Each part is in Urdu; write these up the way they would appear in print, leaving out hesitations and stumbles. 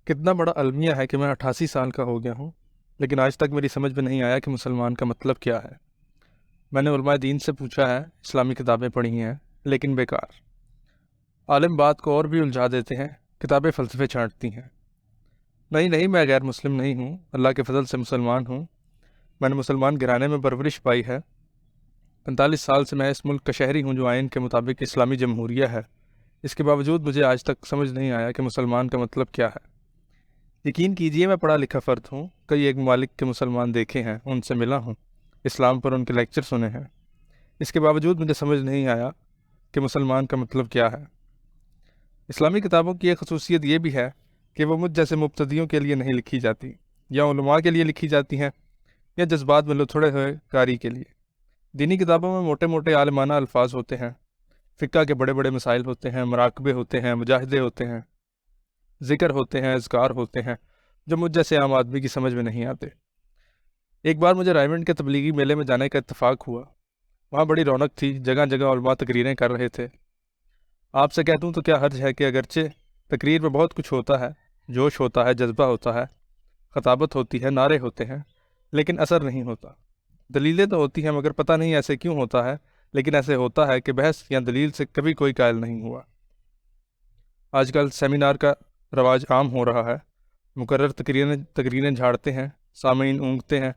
کتنا بڑا المیہ ہے کہ میں 88 سال کا ہو گیا ہوں، لیکن آج تک میری سمجھ میں نہیں آیا کہ مسلمان کا مطلب کیا ہے۔ میں نے علماء دین سے پوچھا ہے، اسلامی کتابیں پڑھی ہیں، لیکن بیکار۔ عالم بات کو اور بھی الجھا دیتے ہیں، کتابیں فلسفے چھانٹتی ہیں۔ نہیں نہیں، میں غیر مسلم نہیں ہوں، اللہ کے فضل سے مسلمان ہوں۔ میں نے مسلمان گھرانے میں پرورش پائی ہے۔ 45 سال سے میں اس ملک کا شہری ہوں جو آئین کے مطابق اسلامی جمہوریہ ہے۔ اس کے باوجود مجھے آج تک سمجھ نہیں آیا کہ مسلمان کا مطلب کیا ہے۔ یقین کیجئے میں پڑھا لکھا فرد ہوں، کئی ایک ممالک کے مسلمان دیکھے ہیں، ان سے ملا ہوں، اسلام پر ان کے لیکچر سنے ہیں۔ اس کے باوجود مجھے سمجھ نہیں آیا کہ مسلمان کا مطلب کیا ہے۔ اسلامی کتابوں کی ایک خصوصیت یہ بھی ہے کہ وہ مجھ جیسے مبتدیوں کے لیے نہیں لکھی جاتی، یا علماء کے لیے لکھی جاتی ہیں، یا جذبات میں لتھڑے ہوئے قاری کے لیے۔ دینی کتابوں میں موٹے موٹے عالمانہ الفاظ ہوتے ہیں، فقہ کے بڑے بڑے مسائل ہوتے ہیں، مراقبے ہوتے ہیں، مجاہدے ہوتے ہیں، ذکر ہوتے ہیں، اذکار ہوتے ہیں، جو مجھ جیسے عام آدمی کی سمجھ میں نہیں آتے۔ ایک بار مجھے رائمنڈ کے تبلیغی میلے میں جانے کا اتفاق ہوا۔ وہاں بڑی رونق تھی، جگہ جگہ علماء تقریریں کر رہے تھے۔ آپ سے کہہ دوں تو کیا حرج ہے کہ اگرچہ تقریر میں بہت کچھ ہوتا ہے، جوش ہوتا ہے، جذبہ ہوتا ہے، خطابت ہوتی ہے، نعرے ہوتے ہیں، لیکن اثر نہیں ہوتا۔ دلیلیں تو ہوتی ہیں، مگر پتہ نہیں ایسے کیوں ہوتا ہے، لیکن ایسے ہوتا ہے کہ بحث یا دلیل سے کبھی کوئی قائل نہیں ہوا۔ آج کل سیمینار کا رواج عام ہو رہا ہے، مقرر تقریریں جھاڑتے ہیں، سامعین اونگتے ہیں،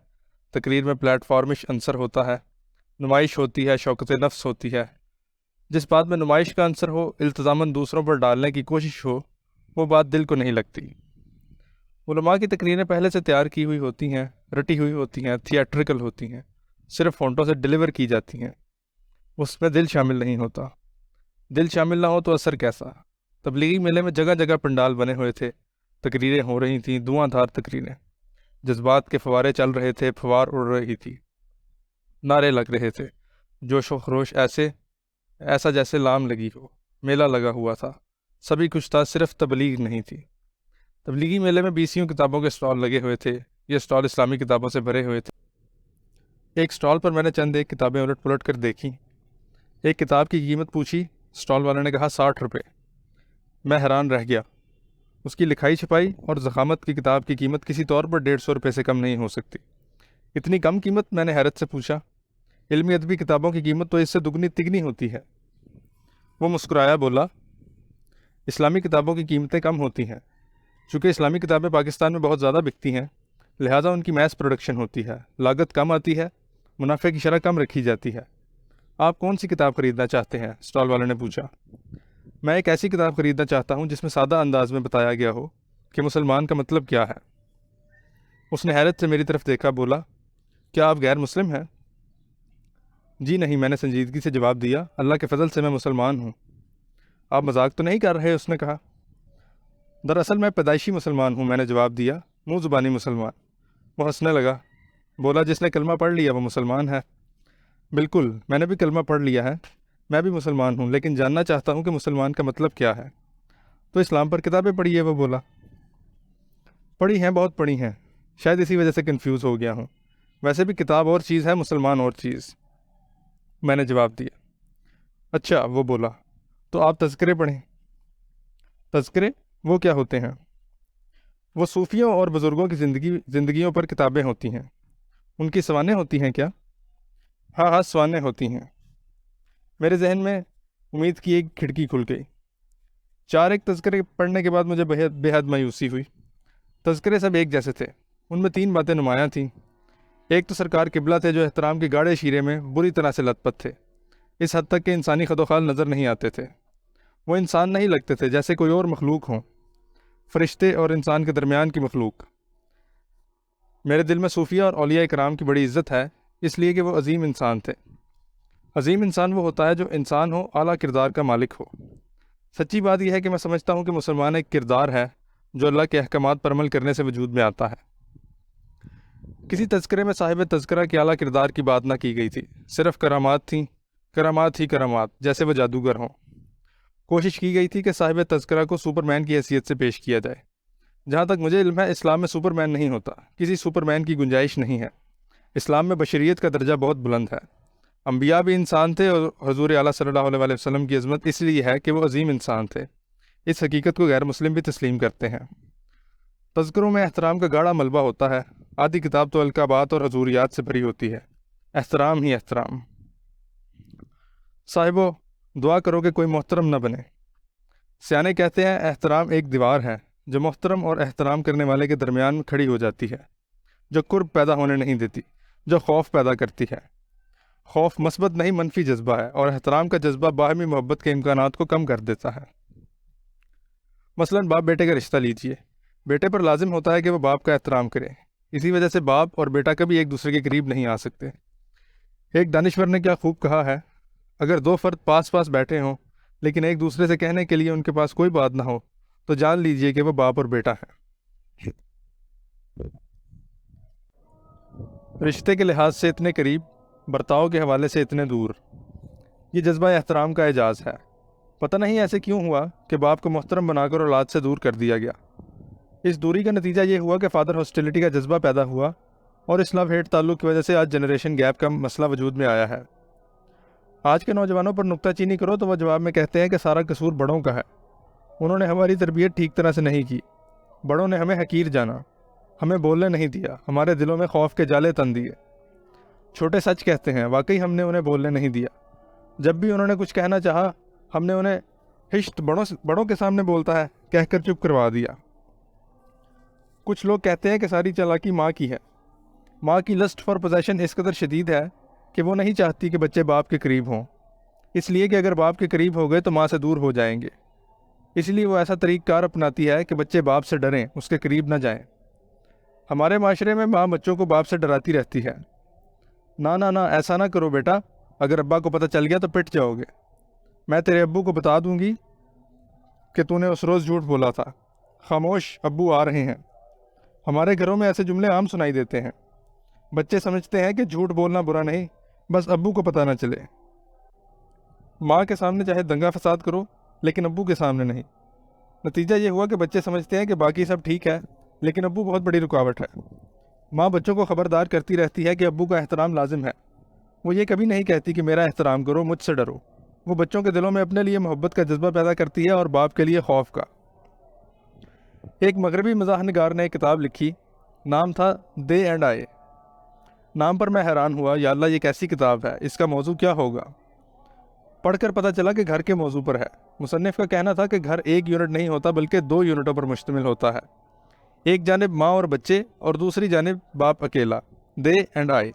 تقریر میں پلیٹ فارمش عنصر ہوتا ہے، نمائش ہوتی ہے، شوکت نفس ہوتی ہے۔ جس بات میں نمائش کا عنصر ہو، التزاماً دوسروں پر ڈالنے کی کوشش ہو، وہ بات دل کو نہیں لگتی۔ علماء کی تقریریں پہلے سے تیار کی ہوئی ہوتی ہیں، رٹی ہوئی ہوتی ہیں، تھیٹریکل ہوتی ہیں، صرف فونٹوں سے ڈیلیور کی جاتی ہیں۔ اس میں دل شامل نہیں ہوتا۔ دل شامل نہ ہو تو اثر کیسا؟ تبلیغی میلے میں جگہ جگہ پنڈال بنے ہوئے تھے، تقریریں ہو رہی تھیں، دھواں دھار تقریریں، جذبات کے فوارے چل رہے تھے، پھوار اڑ رہی تھی، نعرے لگ رہے تھے، جوش و خروش ایسا جیسے لام لگی ہو، میلہ لگا ہوا تھا، سبھی کچھ تھا، صرف تبلیغ نہیں تھی۔ تبلیغی میلے میں 20 کتابوں کے سٹال لگے ہوئے تھے، یہ سٹال اسلامی کتابوں سے بھرے ہوئے تھے۔ ایک سٹال پر میں نے چند ایک کتابیں الٹ پلٹ کر دیکھیں۔ ایک کتاب کی قیمت پوچھی، سٹال والے نے کہا 60 روپے۔ میں حیران رہ گیا۔ اس کی لکھائی چھپائی اور ضخامت کی کتاب کی قیمت کسی طور پر 150 روپے سے کم نہیں ہو سکتی۔ اتنی کم قیمت؟ میں نے حیرت سے پوچھا۔ علمی ادبی کتابوں کی قیمت تو اس سے دگنی تگنی ہوتی ہے۔ وہ مسکرایا، بولا، اسلامی کتابوں کی قیمتیں کم ہوتی ہیں۔ چونکہ اسلامی کتابیں پاکستان میں بہت زیادہ بکتی ہیں، لہٰذا ان کی میس پروڈکشن ہوتی ہے، لاگت کم آتی ہے، منافع کی شرح کم رکھی جاتی ہے۔ آپ کون سی کتاب خریدنا چاہتے ہیں؟ سٹال والے نے پوچھا۔ میں ایک ایسی کتاب خریدنا چاہتا ہوں جس میں سادہ انداز میں بتایا گیا ہو کہ مسلمان کا مطلب کیا ہے۔ اس نے حیرت سے میری طرف دیکھا، بولا، کیا آپ غیر مسلم ہیں؟ جی نہیں، میں نے سنجیدگی سے جواب دیا، اللہ کے فضل سے میں مسلمان ہوں۔ آپ مذاق تو نہیں کر رہے؟ اس نے کہا۔ دراصل میں پیدائشی مسلمان ہوں، میں نے جواب دیا، منہ زبانی مسلمان۔ وہ ہنسنے لگا، بولا، جس نے کلمہ پڑھ لیا وہ مسلمان ہے۔ بالکل، میں نے بھی کلمہ پڑھ لیا ہے، میں بھی مسلمان ہوں، لیکن جاننا چاہتا ہوں کہ مسلمان کا مطلب کیا ہے۔ تو اسلام پر کتابیں پڑھی ہے؟ وہ بولا۔ پڑھی ہیں، بہت پڑھی ہیں، شاید اسی وجہ سے کنفیوز ہو گیا ہوں۔ ویسے بھی کتاب اور چیز ہے، مسلمان اور چیز، میں نے جواب دیا۔ اچھا، وہ بولا، تو آپ تذکرے پڑھیں۔ تذکرے؟ وہ کیا ہوتے ہیں؟ وہ صوفیوں اور بزرگوں کی زندگیوں پر کتابیں ہوتی ہیں۔ ان کی سوانح ہوتی ہیں کیا؟ ہاں ہاں، سوانح ہوتی ہیں۔ میرے ذہن میں امید کی ایک کھڑکی کھل گئی۔ 4 ایک تذکرے پڑھنے کے بعد مجھے بے حد مایوسی ہوئی۔ تذکرے سب ایک جیسے تھے، ان میں 3 باتیں نمایاں تھیں۔ ایک تو سرکار قبلہ تھے جو احترام کے گاڑے شیرے میں بری طرح سے لت پت تھے، اس حد تک کہ انسانی خد و خال نظر نہیں آتے تھے۔ وہ انسان نہیں لگتے تھے، جیسے کوئی اور مخلوق ہوں، فرشتے اور انسان کے درمیان کی مخلوق۔ میرے دل میں صوفیہ اور اولیاء کرام کی بڑی عزت ہے، اس لیے کہ وہ عظیم انسان تھے۔ عظیم انسان وہ ہوتا ہے جو انسان ہو، اعلیٰ کردار کا مالک ہو۔ سچی بات یہ ہے کہ میں سمجھتا ہوں کہ مسلمان ایک کردار ہے جو اللہ کے احکامات پر عمل کرنے سے وجود میں آتا ہے۔ کسی تذکرے میں صاحب تذکرہ کے اعلیٰ کردار کی بات نہ کی گئی تھی، صرف کرامات تھیں، کرامات ہی کرامات، جیسے وہ جادوگر ہوں۔ کوشش کی گئی تھی کہ صاحب تذکرہ کو سپرمین کی حیثیت سے پیش کیا جائے۔ جہاں تک مجھے علم ہے، اسلام میں سپرمین نہیں ہوتا، کسی سپرمین کی گنجائش نہیں ہے۔ اسلام میں بشریت کا درجہ بہت بلند ہے۔ انبیاء بھی انسان تھے، اور حضور اعلیٰ صلی اللہ علیہ وسلم کی عظمت اس لیے ہے کہ وہ عظیم انسان تھے۔ اس حقیقت کو غیر مسلم بھی تسلیم کرتے ہیں۔ تذکروں میں احترام کا گاڑا ملبہ ہوتا ہے، آدھی کتاب تو القابات اور حضوریات سے بھری ہوتی ہے، احترام ہی احترام۔ صاحبو، دعا کرو کہ کوئی محترم نہ بنے۔ سیانے کہتے ہیں احترام ایک دیوار ہے جو محترم اور احترام کرنے والے کے درمیان میں کھڑی ہو جاتی ہے، جو قرب پیدا ہونے نہیں دیتی، جو خوف پیدا کرتی ہے۔ خوف مثبت نہیں منفی جذبہ ہے، اور احترام کا جذبہ باہمی محبت کے امکانات کو کم کر دیتا ہے۔ مثلاً باپ بیٹے کا رشتہ لیجئے، بیٹے پر لازم ہوتا ہے کہ وہ باپ کا احترام کرے، اسی وجہ سے باپ اور بیٹا کبھی ایک دوسرے کے قریب نہیں آ سکتے۔ ایک دانشور نے کیا خوب کہا ہے، اگر دو فرد پاس پاس بیٹھے ہوں لیکن ایک دوسرے سے کہنے کے لیے ان کے پاس کوئی بات نہ ہو تو جان لیجئے کہ وہ باپ اور بیٹا ہے۔ رشتے کے لحاظ سے اتنے قریب، برتاؤ کے حوالے سے اتنے دور، یہ جذبہ احترام کا اعجاز ہے۔ پتہ نہیں ایسے کیوں ہوا کہ باپ کو محترم بنا کر اولاد سے دور کر دیا گیا۔ اس دوری کا نتیجہ یہ ہوا کہ فادر ہاسٹیلٹی کا جذبہ پیدا ہوا، اور اس لو ہیٹ تعلق کی وجہ سے آج جنریشن گیپ کا مسئلہ وجود میں آیا ہے۔ آج کے نوجوانوں پر نکتہ چینی کرو تو وہ جواب میں کہتے ہیں کہ سارا قصور بڑوں کا ہے، انہوں نے ہماری تربیت ٹھیک طرح سے نہیں کی، بڑوں نے ہمیں حقیر جانا، ہمیں بولنے نہیں دیا، ہمارے دلوں میں خوف کے جالے تن دیے۔ چھوٹے سچ کہتے ہیں، واقعی ہم نے انہیں بولنے نہیں دیا۔ جب بھی انہوں نے کچھ کہنا چاہا، ہم نے انہیں ہشت بڑوں کے سامنے بولتا ہے کہہ کر چپ کروا دیا۔ کچھ لوگ کہتے ہیں کہ ساری چالاکی ماں کی ہے۔ ماں کی لسٹ فار پوزیشن اس قدر شدید ہے کہ وہ نہیں چاہتی کہ بچے باپ کے قریب ہوں، اس لیے کہ اگر باپ کے قریب ہو گئے تو ماں سے دور ہو جائیں گے۔ اس لیے وہ ایسا طریقہ کار اپناتی ہے کہ بچے باپ سے ڈریں، اس کے قریب نہ جائیں۔ ہمارے معاشرے میں ماں بچوں کو باپ سے ڈراتی رہتی ہے، نہ ایسا نہ کرو بیٹا، اگر ابا کو پتہ چل گیا تو پٹ جاؤ گے، میں تیرے ابو کو بتا دوں گی کہ تو نے اس روز جھوٹ بولا تھا، خاموش، ابو آ رہے ہیں۔ ہمارے گھروں میں ایسے جملے عام سنائی دیتے ہیں۔ بچے سمجھتے ہیں کہ جھوٹ بولنا برا نہیں، بس ابو کو پتہ نہ چلے۔ ماں کے سامنے چاہے دنگا فساد کرو، لیکن ابو کے سامنے نہیں۔ نتیجہ یہ ہوا کہ بچے سمجھتے ہیں کہ باقی سب ٹھیک ہے، لیکن ابو بہت بڑی رکاوٹ ہے۔ ماں بچوں کو خبردار کرتی رہتی ہے کہ ابو کا احترام لازم ہے، وہ یہ کبھی نہیں کہتی کہ میرا احترام کرو، مجھ سے ڈرو۔ وہ بچوں کے دلوں میں اپنے لیے محبت کا جذبہ پیدا کرتی ہے اور باپ کے لیے خوف کا۔ ایک مغربی مزاح نگار نے ایک کتاب لکھی، نام تھا دے اینڈ آئے۔ نام پر میں حیران ہوا، یا اللہ یہ کیسی کتاب ہے، اس کا موضوع کیا ہوگا؟ پڑھ کر پتہ چلا کہ گھر کے موضوع پر ہے۔ مصنف کا کہنا تھا کہ گھر ایک یونٹ نہیں ہوتا بلکہ 2 یونٹوں پر مشتمل ہوتا ہے، ایک جانب ماں اور بچے اور دوسری جانب باپ اکیلا، دے اینڈ آئے۔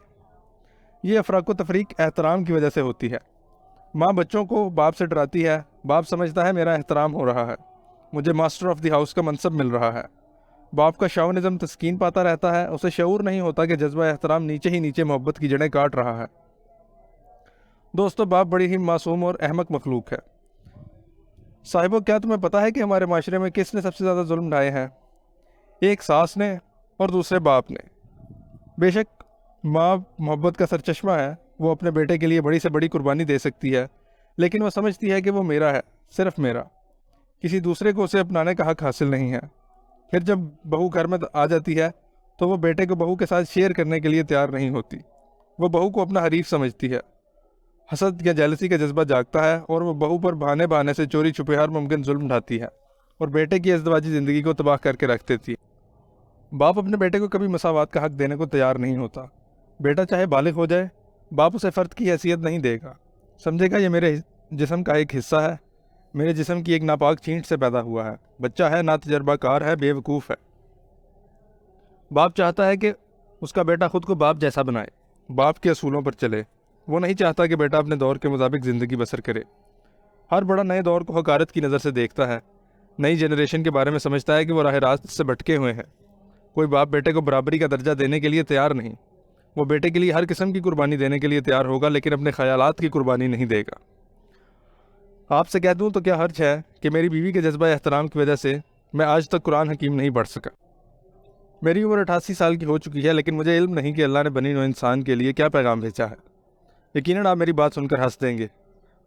یہ افراق و تفریق احترام کی وجہ سے ہوتی ہے۔ ماں بچوں کو باپ سے ڈراتی ہے، باپ سمجھتا ہے میرا احترام ہو رہا ہے، مجھے ماسٹر آف دی ہاؤس کا منصب مل رہا ہے۔ باپ کا شاونزم تسکین پاتا رہتا ہے، اسے شعور نہیں ہوتا کہ جذبہ احترام نیچے ہی نیچے محبت کی جڑیں کاٹ رہا ہے۔ دوستو، باپ بڑی ہی معصوم اور احمق مخلوق ہے۔ صاحبو، کیا تمہیں پتہ ہے کہ ہمارے معاشرے میں کس نے سب سے زیادہ ظلم ڈھائے ہیں؟ ایک ساس نے اور دوسرے باپ نے۔ بے شک ماں محبت کا سرچشمہ ہے، وہ اپنے بیٹے کے لیے بڑی سے بڑی قربانی دے سکتی ہے، لیکن وہ سمجھتی ہے کہ وہ میرا ہے، صرف میرا، کسی دوسرے کو اسے اپنانے کا حق حاصل نہیں ہے۔ پھر جب بہو گھر میں آ جاتی ہے تو وہ بیٹے کو بہو کے ساتھ شیئر کرنے کے لیے تیار نہیں ہوتی، وہ بہو کو اپنا حریف سمجھتی ہے۔ حسد یا جیلسی کا جذبہ جاگتا ہے اور وہ بہو پر بہانے سے چوری چھپے ہر ممکن ظلم ڈھاتی ہے اور بیٹے کی ازدواجی زندگی کو تباہ کر کے رکھ دیتی ہے۔ باپ اپنے بیٹے کو کبھی مساوات کا حق دینے کو تیار نہیں ہوتا۔ بیٹا چاہے بالغ ہو جائے، باپ اسے فرد کی حیثیت نہیں دے گا، سمجھے گا یہ میرے جسم کا ایک حصہ ہے، میرے جسم کی ایک ناپاک چینٹ سے پیدا ہوا ہے، بچہ ہے، نا تجربہ کار ہے، بے وقوف ہے۔ باپ چاہتا ہے کہ اس کا بیٹا خود کو باپ جیسا بنائے، باپ کے اصولوں پر چلے۔ وہ نہیں چاہتا کہ بیٹا اپنے دور کے مطابق زندگی بسر کرے۔ ہر بڑا نئے دور کو حقارت کی نظر سے دیکھتا ہے، نئی جنریشن کے بارے میں سمجھتا ہے کہ وہ راہ راست سے بھٹکے ہوئے ہیں۔ کوئی باپ بیٹے کو برابری کا درجہ دینے کے لیے تیار نہیں۔ وہ بیٹے کے لیے ہر قسم کی قربانی دینے کے لیے تیار ہوگا، لیکن اپنے خیالات کی قربانی نہیں دے گا۔ آپ سے کہہ دوں تو کیا حرج ہے کہ میری بیوی کے جذبہ احترام کی وجہ سے میں آج تک قرآن حکیم نہیں پڑھ سکا۔ میری عمر 88 سال کی ہو چکی ہے، لیکن مجھے علم نہیں کہ اللہ نے بنی نوع انسان کے لیے کیا پیغام بھیجا ہے۔ یقیناً آپ میری بات سن کر ہنس دیں گے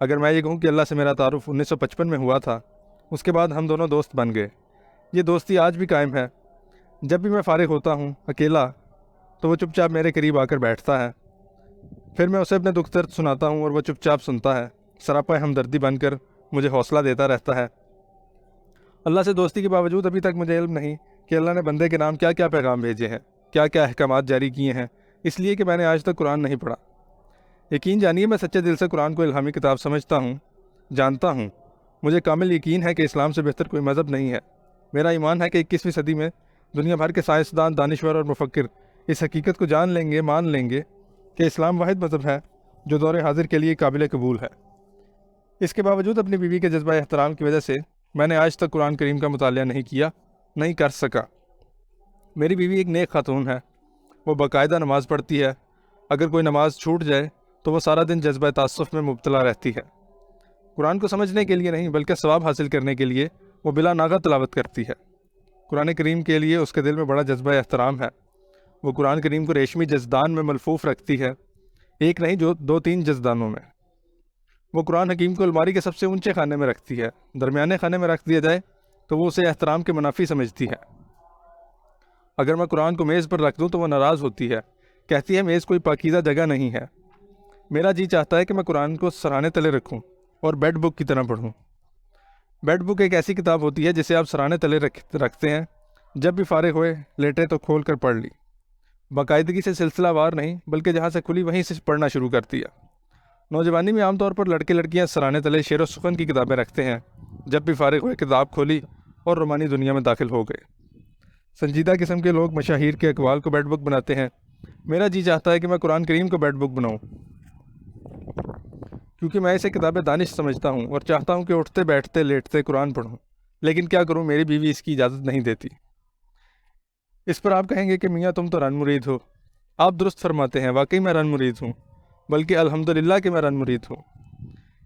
اگر میں یہ کہوں کہ اللہ سے میرا تعارف 1955 میں ہوا تھا، اس کے بعد ہم دونوں دوست بن گئے۔ یہ دوستی آج بھی قائم ہے۔ جب بھی میں فارغ ہوتا ہوں اکیلا تو وہ چپ چاپ میرے قریب آ کر بیٹھتا ہے، پھر میں اسے اپنے دکھ درد سناتا ہوں اور وہ چپ چاپ سنتا ہے، سراپا ہمدردی بن کر مجھے حوصلہ دیتا رہتا ہے۔ اللہ سے دوستی کے باوجود ابھی تک مجھے علم نہیں کہ کہ اللہ نے بندے کے نام کیا کیا پیغام بھیجے ہیں، کیا کیا احکامات جاری کیے ہیں، اس لیے کہ میں نے آج تک قرآن نہیں پڑھا۔ یقین جانیے میں سچے دل سے قرآن کو الہامی کتاب سمجھتا ہوں، جانتا ہوں۔ مجھے کامل یقین ہے کہ اسلام سے بہتر کوئی مذہب نہیں ہے۔ میرا ایمان ہے کہ 21ویں صدی میں دنیا بھر کے سائنسدان، دانشور اور مفکر اس حقیقت کو جان لیں گے، مان لیں گے کہ اسلام واحد مذہب ہے جو دور حاضر کے لیے قابل قبول ہے۔ اس کے باوجود اپنی بیوی کے جذبہ احترام کی وجہ سے میں نے آج تک قرآن کریم کا مطالعہ نہیں کیا، نہیں کر سکا۔ میری بیوی ایک نیک خاتون ہے، وہ باقاعدہ نماز پڑھتی ہے۔ اگر کوئی نماز چھوٹ جائے تو وہ سارا دن جذبہ تعصب میں مبتلا رہتی ہے۔ قرآن کو سمجھنے کے لیے نہیں بلکہ ثواب حاصل کرنے کے لیے وہ بلا ناغہ تلاوت کرتی ہے۔ قرآن کریم کے لیے اس کے دل میں بڑا جذبہ احترام ہے۔ وہ قرآن کریم کو ریشمی جزدان میں ملفوف رکھتی ہے، ایک نہیں جو 2-3 جزدانوں میں۔ وہ قرآن حکیم کو الماری کے سب سے اونچے خانے میں رکھتی ہے، درمیانے خانے میں رکھ دیا جائے تو وہ اسے احترام کے منافی سمجھتی ہے۔ اگر میں قرآن کو میز پر رکھ دوں تو وہ ناراض ہوتی ہے، کہتی ہے میز کوئی پاکیزہ جگہ نہیں ہے۔ میرا جی چاہتا ہے کہ میں قرآن کو سرانے تلے رکھوں اور بیڈ بک کی طرح پڑھوں۔ بیڈ بک ایک ایسی کتاب ہوتی ہے جسے آپ سرانے تلے رکھتے ہیں، جب بھی فارغ ہوئے لیٹے تو کھول کر پڑھ لی، باقاعدگی سے سلسلہ وار نہیں بلکہ جہاں سے کھلی وہیں سے پڑھنا شروع کر دیا۔ نوجوانی میں عام طور پر لڑکے لڑکیاں سرانے تلے شعر و سخن کی کتابیں رکھتے ہیں، جب بھی فارغ ہوئے کتاب کھولی اور رومانی دنیا میں داخل ہو گئے۔ سنجیدہ قسم کے لوگ مشاہیر کے اقوال کو بیڈ بک بناتے ہیں، میرا جی چاہتا ہے کہ میں قرآن کریم کو بیڈ بک بناؤں، کیونکہ میں اسے کتاب دانش سمجھتا ہوں اور چاہتا ہوں کہ اٹھتے بیٹھتے لیٹتے قرآن پڑھوں، لیکن کیا کروں، میری بیوی اس کی اجازت نہیں دیتی۔ اس پر آپ کہیں گے کہ میاں تم تو رن مرید ہو۔ آپ درست فرماتے ہیں، واقعی میں رن مرید ہوں، بلکہ الحمدللہ کہ میں رن مرید ہوں۔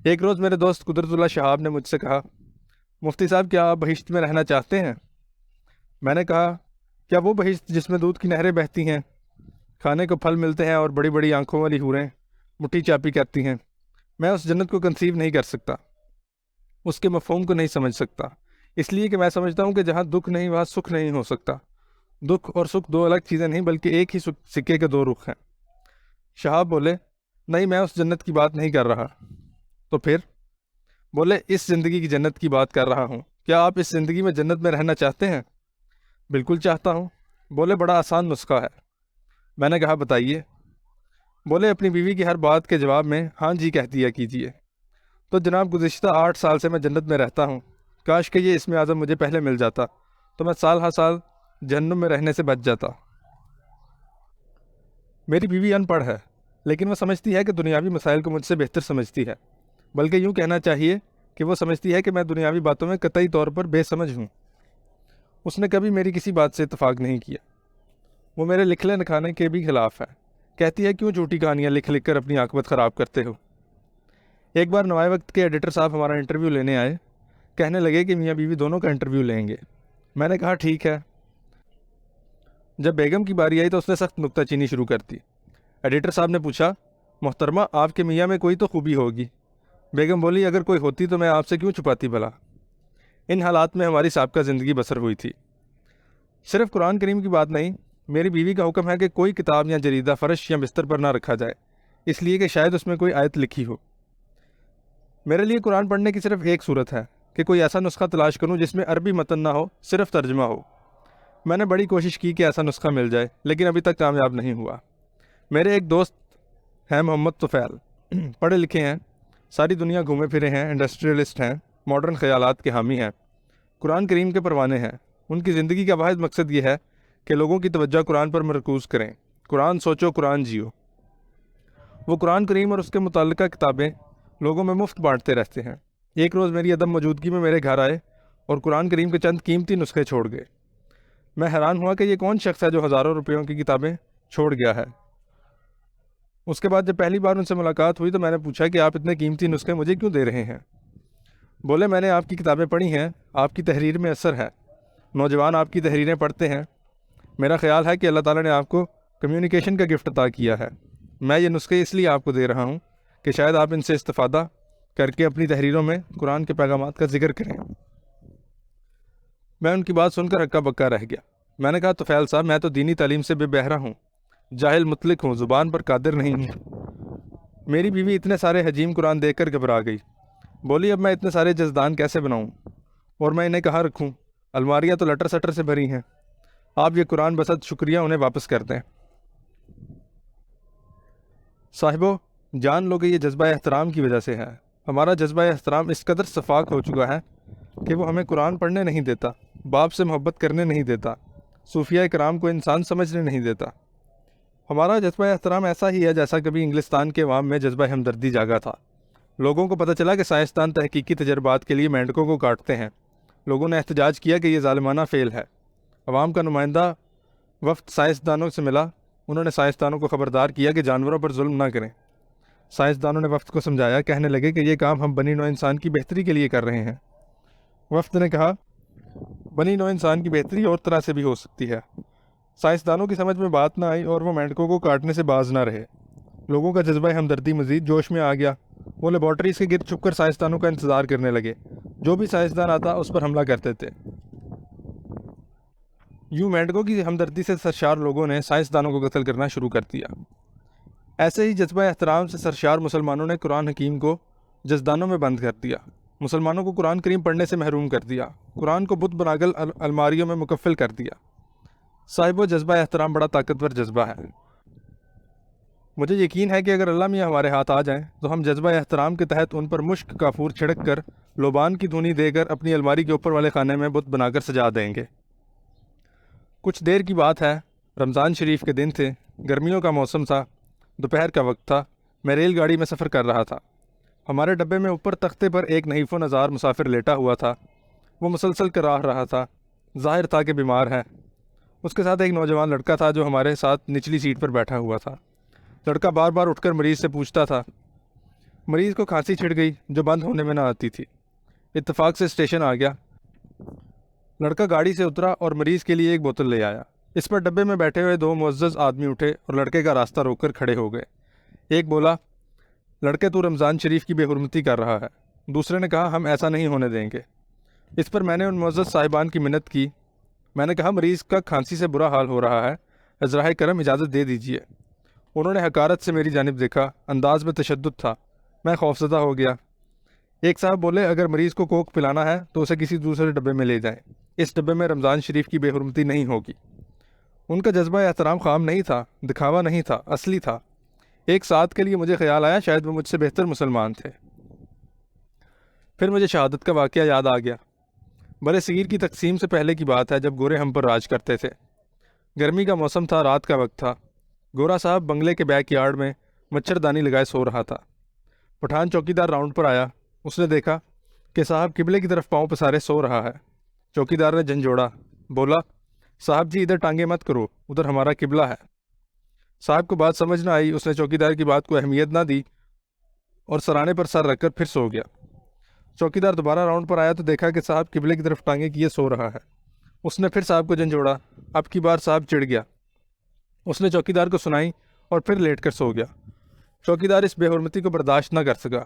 ایک روز میرے دوست قدرت اللہ شہاب نے مجھ سے کہا، مفتی صاحب کیا آپ بہشت میں رہنا چاہتے ہیں؟ میں نے کہا، کیا وہ بہشت جس میں دودھ کی نہریں بہتی ہیں، کھانے کو پھل ملتے ہیں اور بڑی بڑی آنکھوں والی حوریں مٹھی چاپی کرتی ہیں؟ میں اس جنت کو کنسیو نہیں کر سکتا، اس کے مفہوم کو نہیں سمجھ سکتا، اس لیے کہ میں سمجھتا ہوں کہ جہاں دکھ نہیں وہاں سکھ نہیں ہو سکتا۔ دکھ اور سکھ دو الگ چیزیں نہیں بلکہ ایک ہی سکے کے دو رخ ہیں۔ شہاب بولے، نہیں میں اس جنت کی بات نہیں کر رہا۔ تو پھر؟ بولے، اس زندگی کی جنت کی بات کر رہا ہوں۔ کیا آپ اس زندگی میں جنت میں رہنا چاہتے ہیں؟ بالکل چاہتا ہوں۔ بولے، بڑا آسان نسخہ ہے۔ میں نے کہا، بتائیے۔ بولے، اپنی بیوی کی ہر بات کے جواب میں ہاں جی کہہ دیا کیجیے۔ تو جناب گزشتہ 8 سال سے میں جنت میں رہتا ہوں، کاش کہ یہ اسم اعظم مجھے پہلے مل جاتا تو میں سال ہر سال جہنم میں رہنے سے بچ جاتا۔ میری بیوی ان پڑھ ہے، لیکن وہ سمجھتی ہے کہ دنیاوی مسائل کو مجھ سے بہتر سمجھتی ہے، بلکہ یوں کہنا چاہیے کہ وہ سمجھتی ہے کہ میں دنیاوی باتوں میں قطعی طور پر بے سمجھ ہوں۔ اس نے کبھی میری کسی بات سے اتفاق نہیں کیا۔ وہ میرے لکھنے لکھانے کے بھی خلاف ہے، کہتی ہے کیوں جھوٹی کہانیاں لکھ لکھ کر اپنی عاقبت خراب کرتے ہو۔ ایک بار نوائے وقت کے ایڈیٹر صاحب ہمارا انٹرویو لینے آئے، کہنے لگے کہ میاں بیوی دونوں کا انٹرویو لیں گے۔ میں نے کہا ٹھیک ہے۔ جب بیگم کی باری آئی تو اس نے سخت نکتہ چینی شروع کر دی۔ ایڈیٹر صاحب نے پوچھا، محترمہ آپ کے میاں میں کوئی تو خوبی ہوگی؟ بیگم بولی، اگر کوئی ہوتی تو میں آپ سے کیوں چھپاتی بھلا۔ ان حالات میں ہماری سابقہ زندگی بسر ہوئی تھی۔ صرف قرآن کریم کی بات نہیں، میری بیوی کا حکم ہے کہ کوئی کتاب یا جریدہ فرش یا بستر پر نہ رکھا جائے، اس لیے کہ شاید اس میں کوئی آیت لکھی ہو۔ میرے لیے قرآن پڑھنے کی صرف ایک صورت ہے کہ کوئی ایسا نسخہ تلاش کروں جس میں عربی متن نہ ہو، صرف ترجمہ ہو۔ میں نے بڑی کوشش کی کہ ایسا نسخہ مل جائے، لیکن ابھی تک کامیاب نہیں ہوا۔ میرے ایک دوست ہیں محمد طفیل، پڑھے لکھے ہیں، ساری دنیا گھومے پھرے ہیں، انڈسٹریلسٹ ہیں، ماڈرن خیالات کے حامی ہیں، قرآن کریم کے پروانے ہیں۔ ان کی زندگی کا واحد مقصد یہ ہے کہ لوگوں کی توجہ قرآن پر مرکوز کریں۔ قرآن سوچو، قرآن جیو۔ وہ قرآن کریم اور اس کے متعلقہ کتابیں لوگوں میں مفت بانٹتے رہتے ہیں۔ ایک روز میری عدم موجودگی میں میرے گھر آئے اور قرآن کریم کے چند قیمتی نسخے چھوڑ گئے۔ میں حیران ہوا کہ یہ کون شخص ہے جو ہزاروں روپیوں کی کتابیں چھوڑ گیا ہے۔ اس کے بعد جب پہلی بار ان سے ملاقات ہوئی تو میں نے پوچھا کہ آپ اتنے قیمتی نسخے مجھے کیوں دے رہے ہیں؟ بولے، میں نے آپ کی کتابیں پڑھی ہیں، آپ کی تحریر میں اثر ہے، نوجوان آپ کی تحریریں پڑھتے ہیں۔ میرا خیال ہے کہ اللہ تعالیٰ نے آپ کو کمیونیکیشن کا گفٹ عطا کیا ہے۔ میں یہ نسخے اس لیے آپ کو دے رہا ہوں کہ شاید آپ ان سے استفادہ کر کے اپنی تحریروں میں قرآن کے پیغامات کا ذکر کریں۔ میں ان کی بات سن کر ہکا بکا رہ گیا۔ میں نے کہا، طفیل صاحب، میں تو دینی تعلیم سے بے بہرہ ہوں، جاہل مطلق ہوں، زبان پر قادر نہیں ہوں۔ میری بیوی اتنے سارے حجیم قرآن دیکھ کر گھبرا گئی۔ بولی، اب میں اتنے سارے جزدان کیسے بناؤں اور میں انہیں کہاں رکھوں؟ الماریاں تو لٹر سٹر سے بھری ہیں۔ آپ یہ قرآن بسد شکریہ انہیں واپس کر دیں۔ صاحبو، جان لو کہ یہ جذبہ احترام کی وجہ سے ہے۔ ہمارا جذبہ احترام اس قدر صفاق ہو چکا ہے کہ وہ ہمیں قرآن پڑھنے نہیں دیتا، باپ سے محبت کرنے نہیں دیتا، صوفیہ کرام کو انسان سمجھنے نہیں دیتا۔ ہمارا جذبہ احترام ایسا ہی ہے جیسا کبھی انگلستان کے عوام میں جذبہ ہمدردی جاگا تھا۔ لوگوں کو پتہ چلا کہ سائنسدان تحقیقی تجربات کے لیے مینڈکوں کو کاٹتے ہیں۔ لوگوں نے احتجاج کیا کہ یہ ظالمانہ فعل ہے۔ عوام کا نمائندہ وفد سائنسدانوں سے ملا۔ انہوں نے سائنسدانوں کو خبردار کیا کہ جانوروں پر ظلم نہ کریں۔ سائنسدانوں نے وفد کو سمجھایا، کہنے لگے کہ یہ کام ہم بنی نوع انسان کی بہتری کے لیے کر رہے ہیں۔ وفد نے کہا، بنی نوع انسان کی بہتری اور طرح سے بھی ہو سکتی ہے۔ سائنسدانوں کی سمجھ میں بات نہ آئی اور وہ مینڈکوں کو کاٹنے سے باز نہ رہے۔ لوگوں کا جذبہ ہمدردی مزید جوش میں آ گیا۔ وہ لیبارٹریز کے گرد چھپ کر سائنسدانوں کا انتظار کرنے لگے۔ جو بھی سائنسدان آتا اس پر حملہ کرتے تھے۔ یوں مینڈکوں کی ہمدردی سے سرشار لوگوں نے سائنسدانوں کو قتل کرنا شروع کر دیا۔ ایسے ہی جذبہ احترام سے سرشار مسلمانوں نے قرآن حکیم کو جزدانوں میں بند کر دیا۔ مسلمانوں کو قرآن کریم پڑھنے سے محروم کر دیا۔ قرآن کو بت بنا کر الماریوں میں مکفل کر دیا۔ صاحب، و جذبہ احترام بڑا طاقتور جذبہ ہے۔ مجھے یقین ہے کہ اگر اللہ میاں ہمارے ہاتھ آ جائیں تو ہم جذبہ احترام کے تحت ان پر مشک کافور چھڑک کر لوبان کی دھونی دے کر اپنی الماری کے اوپر والے خانے میں بت بنا کر سجا دیں گے۔ کچھ دیر کی بات ہے، رمضان شریف کے دن تھے، گرمیوں کا موسم تھا، دوپہر کا وقت تھا۔ میں ریل گاڑی میں سفر کر رہا تھا۔ ہمارے ڈبے میں اوپر تختے پر ایک نحیف و نزار مسافر لیٹا ہوا تھا۔ وہ مسلسل کراہ رہا تھا، ظاہر تھا کہ بیمار ہے۔ اس کے ساتھ ایک نوجوان لڑکا تھا جو ہمارے ساتھ نچلی سیٹ پر بیٹھا ہوا تھا۔ لڑکا بار بار اٹھ کر مریض سے پوچھتا تھا۔ مریض کو کھانسی چھڑ گئی جو بند ہونے میں نہ آتی تھی۔ اتفاق سے اسٹیشن آ گیا۔ لڑکا گاڑی سے اترا اور مریض کے لیے ایک بوتل لے آیا۔ اس پر ڈبے میں بیٹھے ہوئے دو معزز آدمی اٹھے اور لڑکے کا راستہ روک کر کھڑے ہو گئے۔ ایک بولا، لڑکے تو رمضان شریف کی بے حرمتی کر رہا ہے۔ دوسرے نے کہا، ہم ایسا نہیں ہونے دیں گے۔ اس پر میں نے ان معزز صاحبان کی منت کی۔ میں نے کہا، مریض کا کھانسی سے برا حال ہو رہا ہے، ازراہ کرم اجازت دے دیجیے۔ انہوں نے حقارت سے میری جانب دیکھا، انداز میں تشدد تھا۔ میں خوفزدہ ہو گیا۔ ایک صاحب بولے، اگر مریض کو کوک پلانا ہے تو اسے کسی دوسرے ڈبے میں لے جائیں، اس ڈبے میں رمضان شریف کی بے حرمتی نہیں ہوگی۔ ان کا جذبہ احترام خام نہیں تھا، دکھاوا نہیں تھا، اصلی تھا۔ ایک ساتھ کے لیے مجھے خیال آیا شاید وہ مجھ سے بہتر مسلمان تھے۔ پھر مجھے شہادت کا واقعہ یاد آ گیا۔ برے صغیر کی تقسیم سے پہلے کی بات ہے، جب گورے ہم پر راج کرتے تھے۔ گرمی کا موسم تھا، رات کا وقت تھا۔ گورا صاحب بنگلے کے بیک یارڈ میں مچھردانی لگائے سو رہا تھا۔ پٹھان چوکیدار راؤنڈ پر آیا۔ اس نے دیکھا کہ صاحب قبلے کی طرف پاؤں پسارے سو رہا ہے۔ چوکیدار نے جھنجھوڑا، بولا، صاحب جی ادھر ٹانگیں مت کرو، ادھر ہمارا قبلہ ہے۔ صاحب کو بات سمجھ نہ آئی۔ اس نے چوکیدار کی بات کو اہمیت نہ دی اور سرانے پر سر رکھ کر پھر سو گیا۔ چوکیدار دوبارہ راؤنڈ پر آیا تو دیکھا کہ صاحب قبلے کی طرف ٹانگیں کیے سو رہا ہے۔ اس نے پھر صاحب کو جھنجھوڑا۔ اب کی بار صاحب چڑ گیا۔ اس نے چوکیدار کو سنائی اور پھر لیٹ کر سو گیا۔ چوکیدار اس بے حرمتی کو برداشت نہ کر سکا۔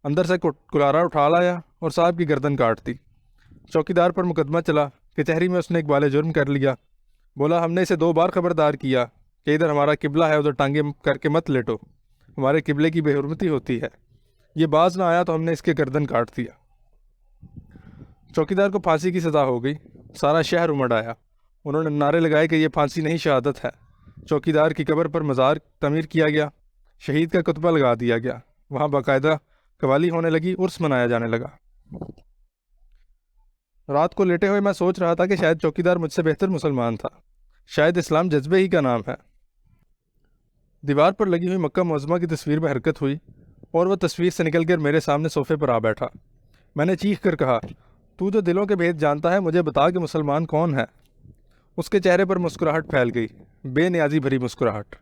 اندر سے کلارا اٹھا لایا اور صاحب کی گردن کاٹ دی۔ چوکیدار پر مقدمہ چلا۔ کچہری میں اس نے اقبال جرم کر لیا۔ بولا، ہم نے اسے 2 بار خبردار کیا کہ ادھر ہمارا قبلہ ہے، ادھر ٹانگیں کر کے مت لیٹو، ہمارے قبلے کی بے حرمتی ہوتی ہے۔ یہ باز نہ آیا تو ہم نے اس کے گردن کاٹ دیا۔ چوکیدار کو پھانسی کی سزا ہو گئی۔ سارا شہر امڑ آیا۔ انہوں نے نعرے لگائے کہ یہ پھانسی نہیں شہادت ہے۔ چوکیدار کی قبر پر مزار تعمیر کیا گیا۔ شہید کا کتبہ لگا دیا گیا۔ وہاں باقاعدہ قوالی ہونے لگی، عرس منایا جانے لگا۔ رات کو لیٹے ہوئے میں سوچ رہا تھا کہ شاید چوکیدار مجھ سے بہتر مسلمان تھا، شاید اسلام جذبے ہی کا نام ہے۔ دیوار پر لگی ہوئی مکہ معظمہ کی تصویر میں حرکت ہوئی اور وہ تصویر سے نکل کر میرے سامنے صوفے پر آ بیٹھا۔ میں نے چیخ کر کہا، تو جو دلوں کے بھید جانتا ہے، مجھے بتا کہ مسلمان کون ہے۔ اس کے چہرے پر مسکراہٹ پھیل گئی، بے نیازی بھری مسکراہٹ۔